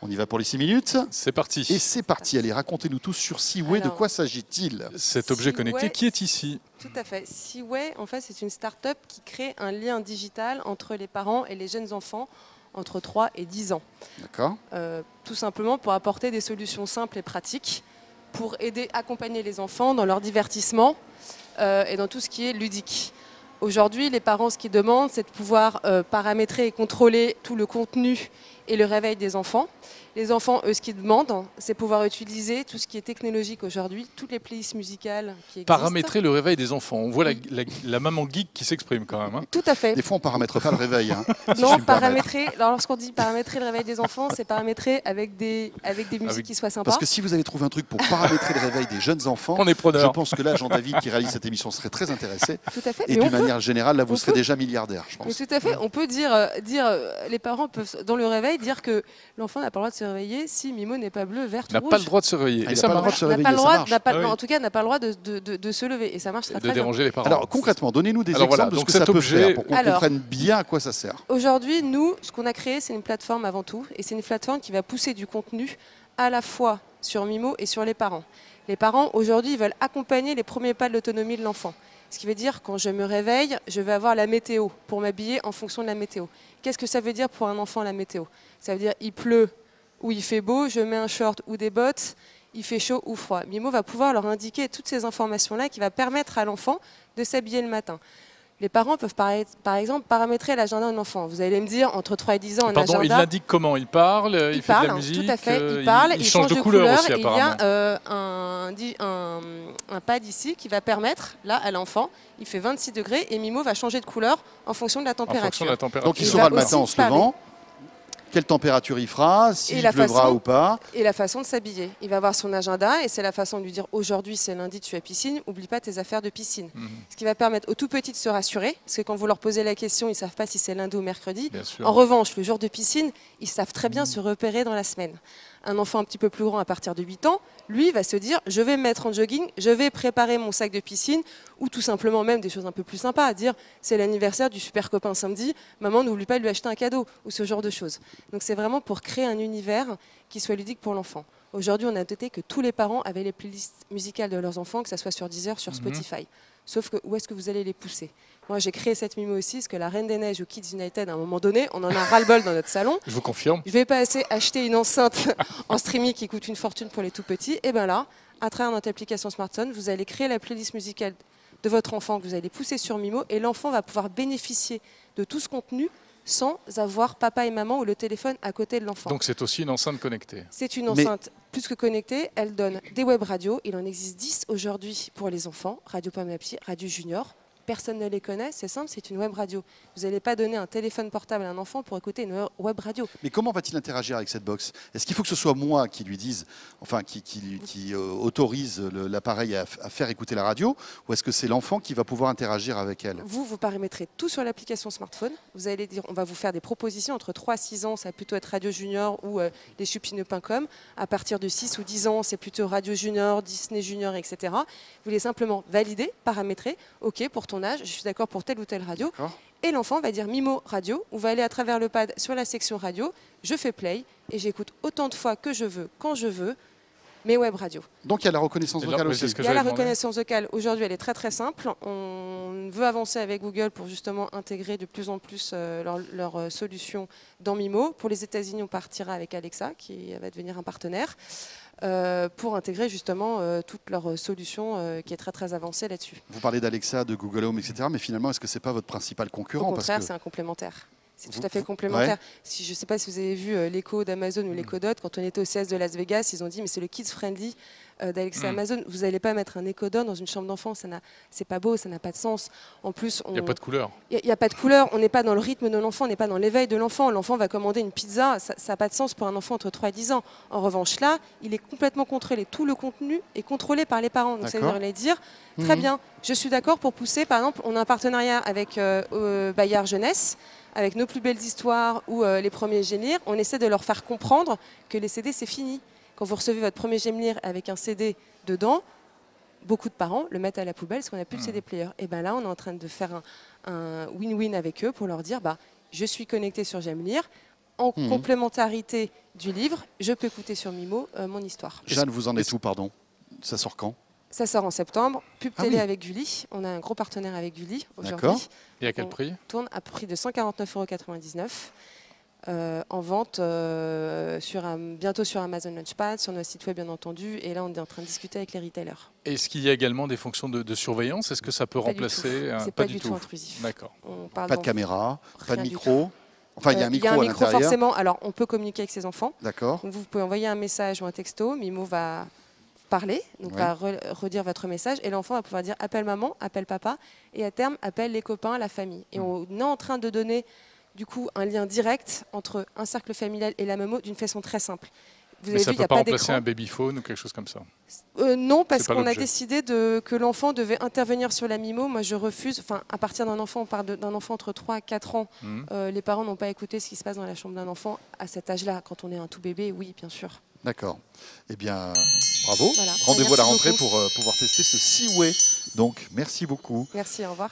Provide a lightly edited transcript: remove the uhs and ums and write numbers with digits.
On y va pour les 6 minutes. C'est parti. Et c'est parti. Allez, racontez-nous tous sur Seaway. De quoi s'agit-il? Cet objet connecté Seaway, qui est ici. Tout à fait. Seaway, en fait, c'est une start-up qui crée un lien digital entre les parents et les jeunes enfants entre 3 et 10 ans. D'accord. Tout simplement pour apporter des solutions simples et pratiques pour aider, accompagner les enfants dans leur divertissement et dans tout ce qui est ludique. Aujourd'hui, les parents, ce qu'ils demandent, c'est de pouvoir paramétrer et contrôler tout le contenu et le réveil des enfants. Les enfants, eux, ce qu'ils demandent, c'est pouvoir utiliser tout ce qui est technologique aujourd'hui, toutes les playlists musicales qui existent. Paramétrer le réveil des enfants. On voit la maman geek qui s'exprime quand même. Hein. Tout à fait. Des fois, on ne paramètre pas le réveil. Hein, non, paramétrer. Alors, lorsqu'on dit paramétrer le réveil des enfants, c'est paramétrer avec des musiques qui soient sympas. Parce que si vous avez trouvé un truc pour paramétrer le réveil des jeunes enfants, on est preneur. Je pense que là, Jean-David, qui réalise cette émission, serait très intéressé. Tout à fait. Et d'une manière générale, là, vous serez déjà milliardaire, je pense. Mais tout à fait. On peut dire, les parents peuvent, dans le réveil, dire que l'enfant n'a pas le droit de se réveiller si Mimo n'est pas bleu, vert ou rouge. N'a pas le droit de se réveiller. Et ça marche. En tout cas, n'a pas le droit de se lever. Et ça marche très bien. De déranger les parents. Alors concrètement, donnez-nous des exemples de ce que ça peut faire pour qu'on comprenne bien à quoi ça sert. Aujourd'hui, nous, ce qu'on a créé, c'est une plateforme avant tout. Et c'est une plateforme qui va pousser du contenu à la fois sur Mimo et sur les parents. Les parents, aujourd'hui, veulent accompagner les premiers pas de l'autonomie de l'enfant. Ce qui veut dire, quand je me réveille, je vais avoir la météo pour m'habiller en fonction de la météo. Qu'est-ce que ça veut dire pour un enfant, la météo? Ça veut dire, il pleut ou il fait beau, je mets un short ou des bottes, il fait chaud ou froid. Mimo va pouvoir leur indiquer toutes ces informations-là qui va permettre à l'enfant de s'habiller le matin. Les parents peuvent par exemple paramétrer l'agenda d'un enfant. Vous allez me dire, entre 3 et 10 ans, un agenda... il l'indique comment? Il parle, il fait de la musique, tout à fait, il parle, il change de couleur aussi, apparemment. Il y a un pad ici qui va permettre, là, à l'enfant, il fait 26 degrés et Mimo va changer de couleur en fonction de la température. Donc il saura le matin en se levant quelle température il fera, s'il pleuvra ou pas. Et la façon de s'habiller. Il va avoir son agenda et c'est la façon de lui dire aujourd'hui c'est lundi, tu es à piscine, oublie pas tes affaires de piscine. Ce qui va permettre aux tout petits de se rassurer, parce que quand vous leur posez la question, ils ne savent pas si c'est lundi ou mercredi. En revanche, le jour de piscine, ils savent très bien se repérer dans la semaine. Un enfant un petit peu plus grand à partir de 8 ans, lui va se dire je vais me mettre en jogging, je vais préparer mon sac de piscine ou tout simplement même des choses un peu plus sympas à dire c'est l'anniversaire du super copain samedi, maman n'oublie pas de lui acheter un cadeau ou ce genre de choses. Donc c'est vraiment pour créer un univers qui soit ludique pour l'enfant. Aujourd'hui on a noté que tous les parents avaient les playlists musicales de leurs enfants, que ce soit sur Deezer, sur Spotify. Sauf que où est-ce que vous allez les pousser? Moi, j'ai créé cette Mimo aussi, parce que la Reine des Neiges ou Kids United, à un moment donné, on en a ras-le-bol dans notre salon. Je vous confirme. Je vais pas assez acheter une enceinte en streaming qui coûte une fortune pour les tout-petits. Et bien là, à travers notre application smartphone, vous allez créer la playlist musicale de votre enfant que vous allez pousser sur Mimo, et l'enfant va pouvoir bénéficier de tout ce contenu sans avoir papa et maman ou le téléphone à côté de l'enfant. Donc c'est aussi une enceinte connectée. C'est une enceinte plus que connectée. Elle donne des web radios. Il en existe 10 aujourd'hui pour les enfants. Radio Pomme à Pied, Radio Junior. Personne ne les connaît, c'est simple, c'est une web radio. Vous n'allez pas donner un téléphone portable à un enfant pour écouter une web radio. Mais comment va-t-il interagir avec cette box? Est-ce qu'il faut que ce soit moi qui lui dise, enfin qui autorise l'appareil à faire écouter la radio, ou est-ce que c'est l'enfant qui va pouvoir interagir avec elle? Vous paramétrez tout sur l'application smartphone. Vous allez dire, on va vous faire des propositions entre 3 et 6 ans, ça va plutôt être Radio Junior ou leschupineux.com. À partir de 6 ou 10 ans, c'est plutôt Radio Junior, Disney Junior, etc. Vous voulez simplement valider, paramétrer, OK, pour ton âge, je suis d'accord pour telle ou telle radio. Et l'enfant va dire Mimo radio, ou va aller à travers le pad sur la section radio, je fais play et j'écoute autant de fois que je veux, quand je veux, mes web radios. Donc il y a la reconnaissance vocale aussi. Il y a la reconnaissance vocale. Aujourd'hui, elle est très très simple. On veut avancer avec Google pour justement intégrer de plus en plus leurs solutions dans Mimo. Pour les États-Unis, on partira avec Alexa, qui va devenir un partenaire, pour intégrer justement toutes leurs solutions qui est très très avancée là-dessus. Vous parlez d'Alexa, de Google Home, etc. Mais finalement, est-ce que ce n'est pas votre principal concurrent? Au contraire, c'est un complémentaire. C'est tout à fait complémentaire. Je ne sais pas si vous avez vu l'Echo d'Amazon ou l'Echo Dot. Quand on était au CS de Las Vegas, ils ont dit mais c'est le kids friendly d'Alexa Amazon. Vous n'allez pas mettre un Echo Dot dans une chambre d'enfant. C'est pas beau, ça n'a pas de sens. En plus, il n'y a pas de couleur. Il n'y a pas de couleur. On n'est pas dans le rythme de l'enfant, on n'est pas dans l'éveil de l'enfant. L'enfant va commander une pizza. Ça n'a pas de sens pour un enfant entre 3 et 10 ans. En revanche, là, il est complètement contrôlé. Tout le contenu est contrôlé par les parents. Donc ça veut dire très bien, je suis d'accord pour pousser. Par exemple, on a un partenariat avec Bayard Jeunesse, avec Nos plus belles histoires ou Les premiers Gémir. On essaie de leur faire comprendre que les CD, c'est fini. Quand vous recevez votre premier Gémir avec un CD dedans, beaucoup de parents le mettent à la poubelle parce qu'on n'a plus de CD player. Et bien là, on est en train de faire un win-win avec eux pour leur dire je suis connecté sur Gémir, en complémentarité du livre, je peux écouter sur Mimo mon histoire. Jeanne, vous en êtes où, pardon? Ça sort quand? Ça sort en septembre. Pub télé avec Gulli. On a un gros partenaire avec Gulli aujourd'hui. Et à quel prix? On tourne à prix de 149,99 €. En vente bientôt sur Amazon Launchpad, sur notre site web bien entendu. Et là, on est en train de discuter avec les retailers. Est-ce qu'il y a également des fonctions de surveillance? Est-ce que ça peut remplacer? C'est pas du tout intrusif. D'accord. Pas de caméra, pas de micro. Enfin, il y a un micro à l'intérieur. Forcément. Alors, on peut communiquer avec ses enfants. D'accord. Vous pouvez envoyer un message ou un texto. Mimo va parler, donc va redire votre message, et l'enfant va pouvoir dire appelle maman, appelle papa, et à terme appelle les copains, la famille. Et on est en train de donner du coup un lien direct entre un cercle familial et la MMO d'une façon très simple. Mais ça ne peut pas remplacer un babyphone ou quelque chose comme ça? Non, parce qu'on a décidé que l'enfant devait intervenir sur la MIMO. Moi, je refuse. Enfin, à partir d'un enfant, on parle d'un enfant entre 3 et 4 ans. Les parents n'ont pas écouté ce qui se passe dans la chambre d'un enfant à cet âge-là. Quand on est un tout bébé, oui, bien sûr. D'accord. Eh bien, bravo. Voilà. Rendez-vous à la rentrée pour pouvoir tester ce Seaway. Donc, merci beaucoup. Merci, au revoir.